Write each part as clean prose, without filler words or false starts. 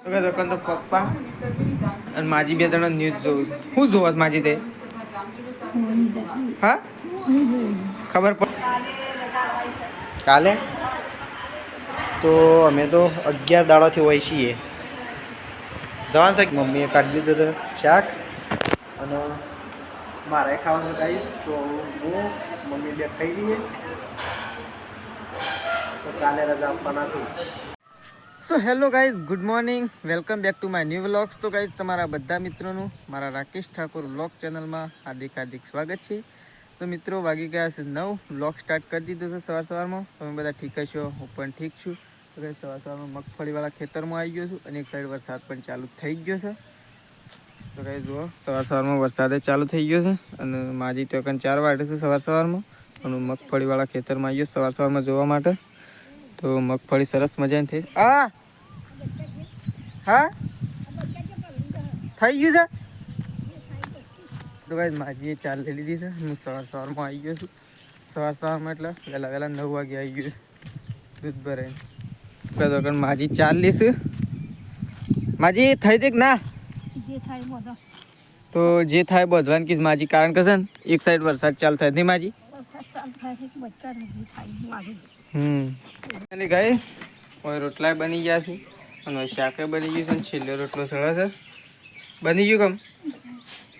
દુકાન તો પપ્પા અને માજી બે ત્રણ ન્યૂઝ જોઉં છું. શું જોવા માજી તે? હા ખબર પડ કાલે તો અમે તો 11 દાડાથી હોય છીએ. જવાનું છે કે મમ્મીએ કાઢી દીધું હતું શાક અને મારે ખાવાનું કહીશ તો હું મમ્મી બે ખાઈ લઈએ તો કાલે રજા આપવાના છું. So hello guys, good morning, welcome back to my new vlogs. તો ગાઈઝ તમારા બધા મિત્રોનું મારા રાકેશ ઠાકોર વ્લોગ ચેનલમાં હાર્દિક સ્વાગત છે. તો મિત્રો વાગી ગયા છે 9. વ્લોગ સ્ટાર્ટ કરી દીધો છે સવારમાં. તમે બધા ઠીક હશો, હું પણ ઠીક છું. તો ગાઈઝ સવારમાં મગફળીવાળા ખેતરમાં આવી ગયો છું અને એક સાઈડ વરસાદ પણ ચાલુ થઈ ગયો છે. તો ગાઈઝ જુઓ સવારમાં વરસાદે ચાલુ થઈ ગયો છે અને માજી તો 4 વાગે છે સવારમાં અને મગફળીવાળા ખેતરમાં આવી ગયો સવારમાં જોવા માટે. તો મગફળી સરસ મજાની થઈ. હા થઈ ગયું છે. તો ગાઈઝ માજીએ ચાલ લઈ લીધી છે. હું સવારમાં આવી ગયો છું. સવારમાં એટલે વહેલા 9 વાગે આવી ગયું છે દૂધ ભરાઈને. તો માજી ચાલ લીશે. માજી થઈ હતી કે ના? તો જે થાય બધવાનું કીધું માજી, કારણ કે છે ને એક સાઈડ વરસાદ ચાલુ થાય નહીં માજી. એટલે ગાય હવે રોટલા બની ગયા છે અને શાકે બની ગયું છે. છેલ્લો રોટલો સળે છે, બની ગયું કમ.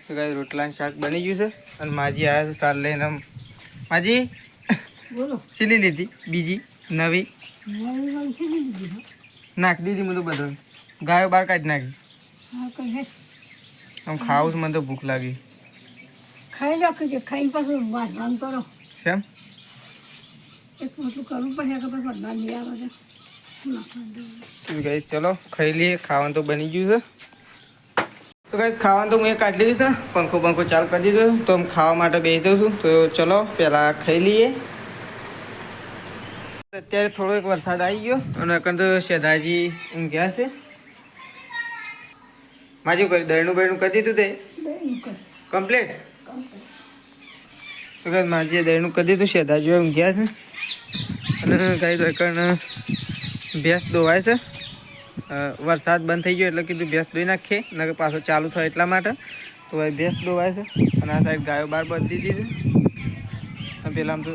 તો ગાય રોટલા શાક બની ગયું છે અને માજી આવ્યા છે સાર લઈને. માજી છીલી લીધી બીજી નવી નાખી દીધી. બધું બધું ગાયો બહાર કાઢી નાખી. આમ ખાવું છે, મને તો ભૂખ લાગી. ખાઈ રાખું છે, ખાઈ પાછું વાંચવાનું કરો. શેમ એક મોટું કરવું પડે કે પછી બધા લઈ આવે છે. ગાઈસ ચલો ખાઈ લઈએ. ખાવાનું તો બની ગયું છે. તો ગાઈસ ખાવાનું તો મેં કાઢી લીધું છે, પંખો ચાલુ કરી દીધો. તો હું ખાવા માટે બેસી જાઉં છું. તો ચલો પહેલાં ખાઈ લઈએ. અત્યારે થોડોક વરસાદ આવી ગયો અને અકન તો શેધાજી ઊંઘ્યા છે. માજી કરી દળનું બળનું કરી દીધું તે કમ્પ્લીટ. તો ગાઈસ માજીએ દળનું કરી દીધું. શેધાજી ઊંઘ્યા છે અને ગાઈસ અકન ભેંસ દોવાય છે. વરસાદ બંધ થઈ ગયો એટલે કીધું ભેંસ દોઈ નાખીએ, નકર પાછો ચાલુ થાય એટલા માટે. તો ભાઈ ભેંસ દોવાય છે અને આ સાઈડ ગાયો બહાર બાંધી દીધી છે. પેલા આમ તો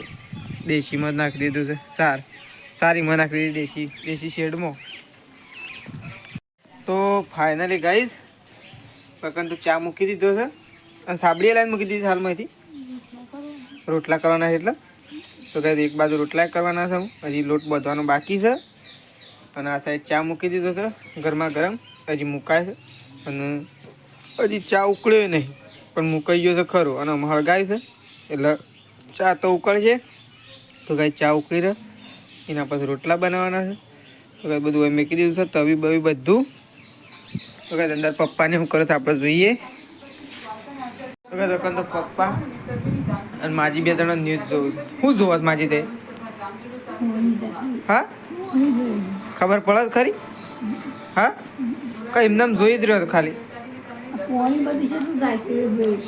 દેશીમાં જ નાખી દીધું છે. સારીમાં નાખી દીધી દેશી શેડમાં. તો ફાઇનલી ગાઈઝ પકન તો ચા મૂકી દીધો છે અને સાબડી લાઈન મૂકી દીધી હાલમાંથી રોટલા કરવાના છે એટલે. તો ગાઈઝ એક બાજુ રોટલા કરવાના છે, હજી લોટ બાંધવાનો બાકી છે અને આ સાઈડ ચા મૂકી દીધો છે ગરમા ગરમ. હજી મુકાય છે અને હજી ચા ઉકળ્યો નહીં પણ મુકાઈ ગયો છે ખરું અને હળગાય છે એટલે ચા તો ઉકળશે. તો ગાઈઝ ચા ઉકળી રહે એના પછી રોટલા બનાવવાના છે. તો ગાઈઝ બધું અહીં મૂકી દીધું છે, તવી બવી બધું. તો ગાઈઝ અંદર પપ્પાને શું કરે છે આપણે જોઈએ. તો ગાઈઝ દુકાન તો પપ્પા અને માજી બે ત્રણ ન્યૂઝ જોઉં છું. શું જોવા માજી તે? હા ખબર પડે ખરી? હા કઈ એમને જોઈ જ રહ્યો ખાલી.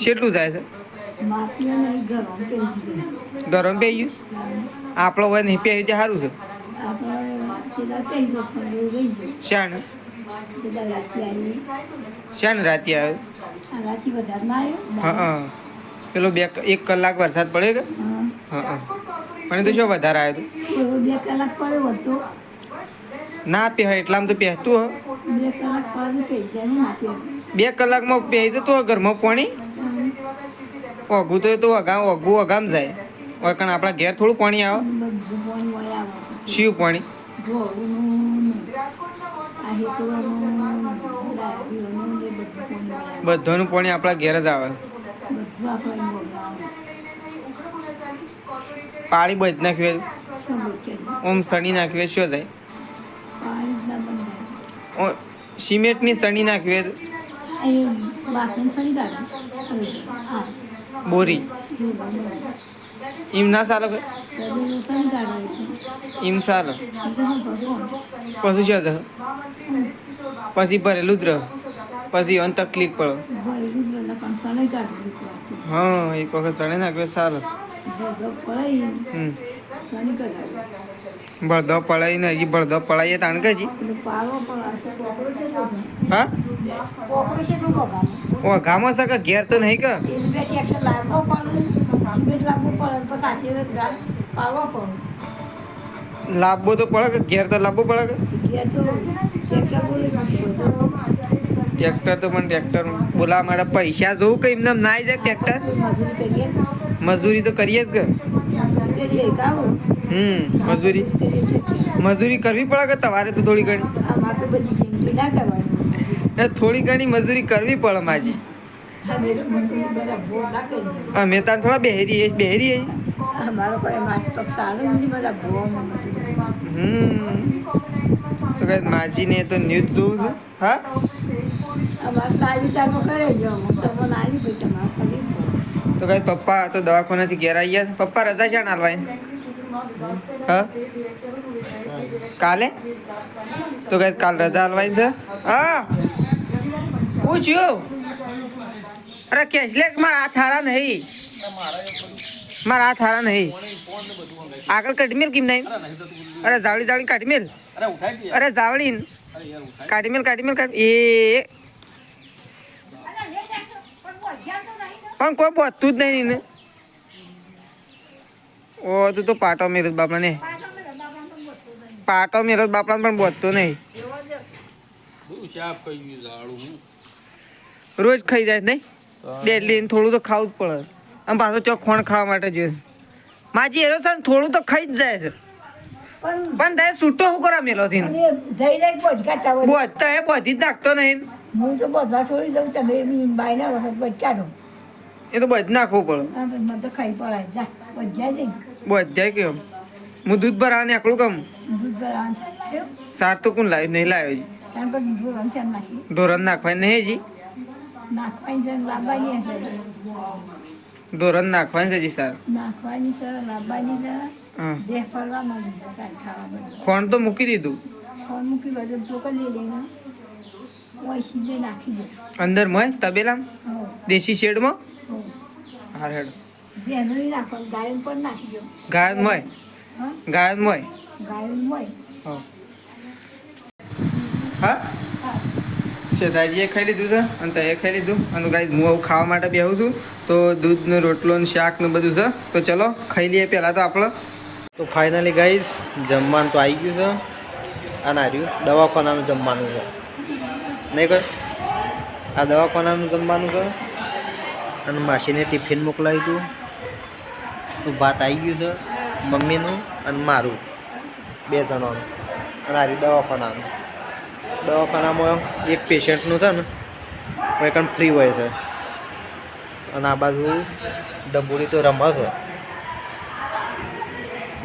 કેટલું જાય છે? ગરમ પી ગયું આપણો હોય નહીં પી તે સારું છે. શાણ રાતે આવ્યો. હા પેલો 1 કલાક વરસાદ પડ્યો કે? હા પણ તો શું વધારે આવ્યો હતું? 2 કલાક પડ્યો ના પહે એટલામાં તો પહેતું હ 2 કલાક પડે 2 કલાકમાં પહે જતું ઘરમાં પાણી ઓઘું તો ઓઘું અગામ જાય. કારણ આપણા ઘેર થોડું પાણી આવે. શિવ પાણી બધાનું પાણી આપણા ઘેર જ આવે. પાણી બધ નાખ્યું ઓમ સણી નાખ્યું શું થાય? સિમેન્ટની સણી નાખ્યું બોરી એમ ના સારો એમ સારો પછી શું થાય? પછી ભરેલું જ રહે પછી અન તકલીફ પડે. હા એક વખત સણી નાખ્યું સારું. બળદો પડાય ને હજી બળદો પડાઈએ તાણ કે જી એટલે પાડવો પણ આ પોકરો કેટલો છે હા પોકરો કેટલું પગામ ઓ ગામો છે કે ઘેર તો નહીં કે એ બે ટ્રેક્ટર લાવવો પડે સિમેન્ટ લાવવું પડે પછી સાચી જાય પાડવો પડે લાવવો તો પડે કે ઘેર તો લાવવું પડે કે ઘેર તો ટ્રેક્ટર બોલી ટ્રેક્ટર તો પણ ટ્રેક્ટર બોલાવા માટે પૈસા જોવું કે એમને ના આવી જાય ટ્રેક્ટર મજૂરી કરીએ મજૂરી તો કરીએ જ કે મજૂરી કરીએ કામ મજૂરી મજૂરી કરવી પડે કે તમારે તો થોડી ઘણી અમારે તો બધી જિંદગી ના કરવાની એ થોડી ઘણી મજૂરી કરવી પડે માજી અમે તો મજૂરી બધા ભોગ ના કરીએ અમે તાર થોડા બેહેરી અમારો કોઈ માટી પગ સારું નથી બધા ભોગમાં મજૂરી તો કઈ માજીને તો ન્યૂઝ જોઉં છું હા અમારે સારી વિચારનો કરે જો હું તમને આવી ભાઈ તમારે કરી તો કઈ પપ્પા તો દવાખાનાથી ઘેર આવી ગયા પપ્પા રજા છે નાલવાય હા કાલે તો કઈ કાલ રજા હાલવાય છે હા પૂછ્યું અરે કેશલે મારા હાથ હારા નહીં મારા હાથ હારા નહીં આગળ કાઢી મેલ કેમ નહીં અરે જાવડી કાઢી મેલ અરે જાવડી કાઢી મેલ એ પણ કોઈ બોધતું જ નહીં ને ઓ તું તો પાટો મેરત બાપા ને પાટો મેરત બાપડા પણ બોધતો નહીં રોજ ખાઈ જાય નહીં ડેલી થોડું તો ખાવું જ પડે આમ પાછો ચોક ખોણ ખાવા માટે જોઈએ માજી એનો છે ને થોડું તો ખાઈ જ જાય છે પણ તારે છૂટો શું કરવા મેલો છે જઈને બચકાતા હોય બોધતો એ બોધી જ નાખતો નહીં હું તો બસમાં છોડી જાઉં તમે બાયના વખત બચકાતો એ તો બધ નાખવું પડે હા પણ મને તો ખાઈ પડાય જા બધા જઈ બધા કેમ હું દૂધ ભરાવા નીકળું કમ દૂધ ભરાવાનું લાવ્યો સાર તો કોણ લાવ્યું નહીં લાવ્યો જી ત્યાર પછી ધોરણ છે નાખી ઢોરણ નાખવાય નહીં જી નાખવાની છે લાવવાની છે ઢોરણ નાખવાની છે જી સાર નાખવાની છે લાવવાની છે હા બે ફરવા મળી છે સાહેબ ખાવા બધું ખોણ તો મૂકી દીધું ફોન મૂકી બધું ચોકર લઈ લઈને ઓછી લઈ નાખી દે અંદર મોય તબેલામાં હો દેશી શેડમાં હો હાર હેડ ભેનું નહીં નાખવાનું ગાયન પણ નાખી દો ગાયન મોય હા ગાયન મોય ગાયન હોય હા હા શેતાજીએ ખાઈ લીધું છે અને તે ખાઈ લીધું અને ગાઈ હું આવું ખાવા માટે બેહું છું તો દૂધનો રોટલો ને શાક ને બધું છે તો ચલો ખાઈ લઈએ પહેલાં તો આપણે તો ફાઇનલી ગાઈસ જમવાનું તો આવી ગયું છે અને આવ્યું દવાખાનાનું જમવાનું છે નહીં કર આ દવાખાનાનું જમવાનું છે અને માસીને ટિફિન મોકલાવ્યું હતું તો ભાત આવી ગયું છે મમ્મીનું અને મારું બે જણાનું અને આવ્યું દવાખાનાનું દવાખાનામાં એક પેશન્ટનું છે ને કોઈ પણ ફ્રી હોય છે અને આ બાજુ ડબુડી તો રમે છે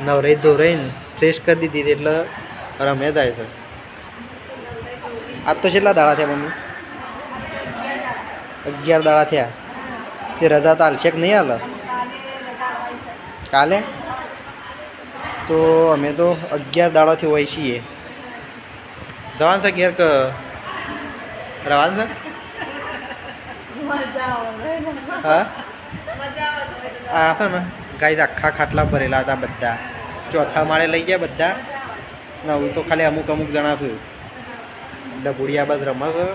નવરાઈ ધોરાઈને ફ્રેશ કરી દીધી હતી એટલે રમે જાય છે આજ તો કેટલા દાડા થયા મમ્મી 11 દાડા થયા તે રજા તો હાલશે કે નહીં હાલે કાલે તો અમે તો 11 દાડાથી હોય છીએ જવાન છે ઘેર કે રવાન છે હા આ છે ને ગાય આખા ખાટલા ભરેલા હતા બધા ચોથા માળે લઈ ગયા બધા હું તો ખાલી અમુક જણા છું ડબુડી આ બાજુ રમા છે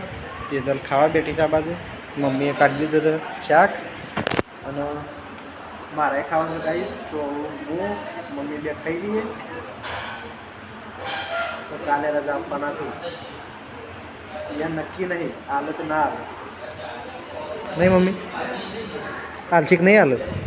તેજલ ખાવા બેઠી છે આ બાજુ મમ્મીએ કાઢી દીધું હતું શાક અને મારે ખાવાનું ગાઈશ તો હું મમ્મી બે ખાઈ લઈએ તો કાલે રજા આપવાના છું યા નક્કી નહીં હાલત ના આવે નહીં મમ્મી હાલશીક નહીં હાલત